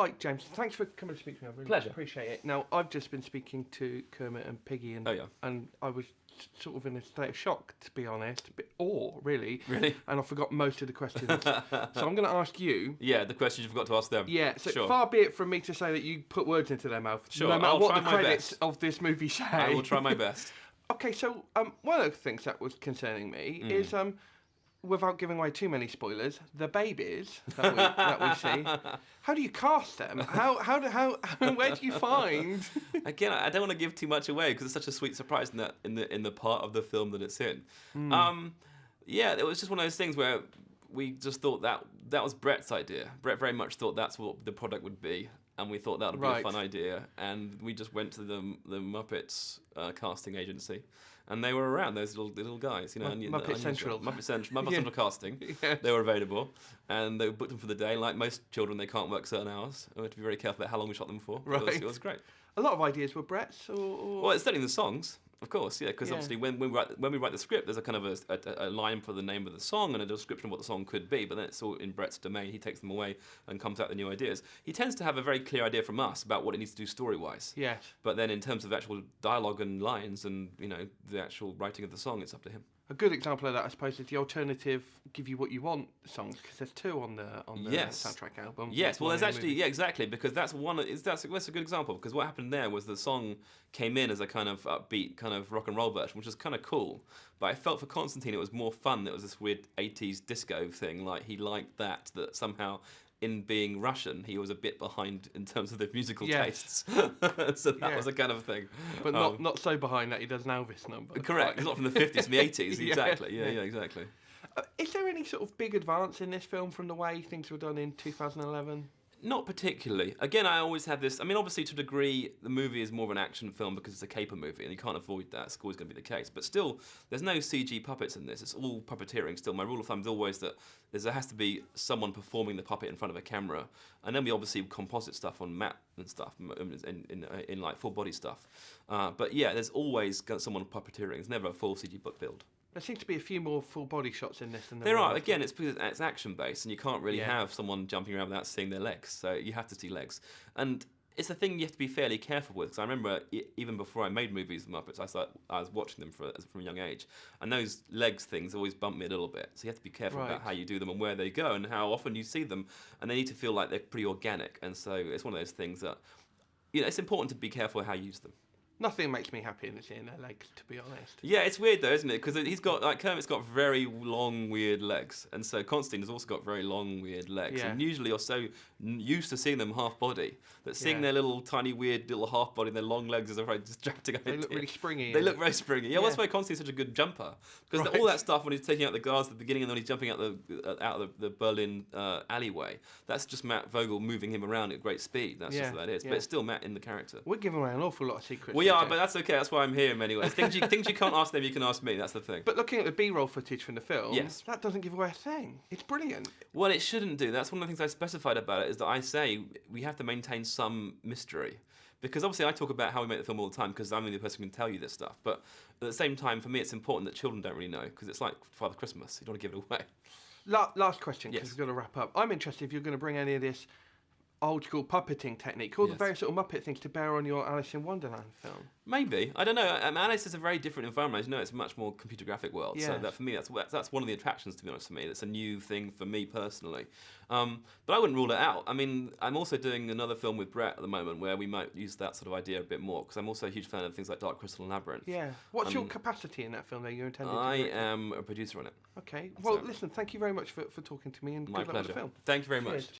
Hi, James. Thanks for coming to speak to me. I really Pleasure. appreciate it. Now, I've just been speaking to Kermit and Piggy, and and I was sort of in a state of shock, to be honest, a bit awe, really. Really? And I forgot most of the questions. So I'm going to ask you. Yeah, the questions you forgot to ask them. Yeah, so sure. Far be it from me to say that you put words into their mouth. Sure, No matter I'll what try the my credits best. of this movie say. I will try my best. Okay, so one of the things that was concerning me is, without giving away too many spoilers, the babies that we see. How do you cast them? How where do you find? Again, I don't want to give too much away because it's such a sweet surprise in the part of the film that it's in. Yeah, it was just one of those things where we just thought that was Brett's idea. Brett very much thought that's what the product would be, and we thought that would be a fun idea. And we just went to the Muppets casting agency, and they were around, those little guys, you know. Muppet Central. Muppet Central casting. Yes. They were available, and they booked them for the day. Like most children, they can't work certain hours. We had to be very careful about how long we shot them for. Right. It was great. A lot of ideas were Brett's, or... Well, it's certainly the songs. Of course, yeah, because obviously when we write the script, there's a kind of a line for the name of the song and a description of what the song could be, but then it's all in Brett's domain. He takes them away and comes out with new ideas. He tends to have a very clear idea from us about what it needs to do story-wise. Yes. But then in terms of actual dialogue and lines and, you know, the actual writing of the song, it's up to him. A good example of that, I suppose, is the alternative "Give You What You Want" songs, because there's two on the soundtrack album. Yes, well, there's actually exactly, because that's a good example, because what happened there was the song came in as a kind of upbeat kind of rock and roll version, which was kind of cool. But I felt for Constantine it was more fun. It was this weird 80s disco thing, like he liked that somehow. In being Russian, he was a bit behind in terms of the musical tastes. So that was a kind of thing. But not so behind that he does an Elvis number. Correct. It's not from the 50s, from the 80s. Exactly. Yeah, exactly. Is there any sort of big advance in this film from the way things were done in 2011? Not particularly. Again, I always have this... I mean, obviously, to a degree, the movie is more of an action film because it's a caper movie, and you can't avoid that. It's always going to be the case. But still, there's no CG puppets in this. It's all puppeteering still. My rule of thumb is always that there has to be someone performing the puppet in front of a camera. And then we obviously composite stuff on matte and stuff, in like full-body stuff. But yeah, there's always someone puppeteering. It's never a full CG book build. There seems to be a few more full body shots in this than there are. Again, it's because it's action based, and you can't really have someone jumping around without seeing their legs. So you have to see legs, and it's a thing you have to be fairly careful with. Because I remember even before I made movies with Muppets, I was watching them from a young age, and those legs things always bump me a little bit. So you have to be careful about how you do them and where they go and how often you see them, and they need to feel like they're pretty organic. And so it's one of those things that it's important to be careful how you use them. Nothing makes me happier than seeing their legs, to be honest. Yeah, it's weird though, isn't it? Because Kermit's got very long, weird legs, and so Constantine has also got very long, weird legs. Yeah. And usually you're so used to seeing them half body that seeing their little tiny, weird little half body, their long legs is a very distracting idea. They look really springy. They look very springy. Yeah, well, that's why Constantine's such a good jumper, because all that stuff when he's taking out the guards at the beginning and then he's jumping out the Berlin alleyway, that's just Matt Vogel moving him around at great speed. That's just what that is. But it's still Matt in the character. We're giving away an awful lot of secrets. We are, but that's okay. That's why I'm here in many ways. Things you can't ask them, you can ask me. That's the thing. But looking at the B-roll footage from the film, yes, that doesn't give away a thing. It's brilliant. Well, it shouldn't do. That's one of the things I specified about it, is that I say we have to maintain some mystery. Because obviously I talk about how we make the film all the time because I'm the only person who can tell you this stuff. But at the same time, for me, it's important that children don't really know, because it's like Father Christmas. You don't want to give it away. Last question, because we've got to wrap up. I'm interested if you're going to bring any of this old school puppeting technique, all the various sort of Muppet things to bear on your Alice in Wonderland film. Maybe. I don't know. Alice is a very different environment. As you know, it's a much more computer graphic world. Yes. So that for me, that's one of the attractions, to be honest, for me. That's a new thing for me personally. But I wouldn't rule it out. I mean, I'm also doing another film with Brett at the moment where we might use that sort of idea a bit more, because I'm also a huge fan of things like Dark Crystal and Labyrinth. Yeah. What's your capacity in that film that you're intending to I am a producer on it. Okay. Well, listen, thank you very much for talking to me, and good luck with the film. Thank you very much.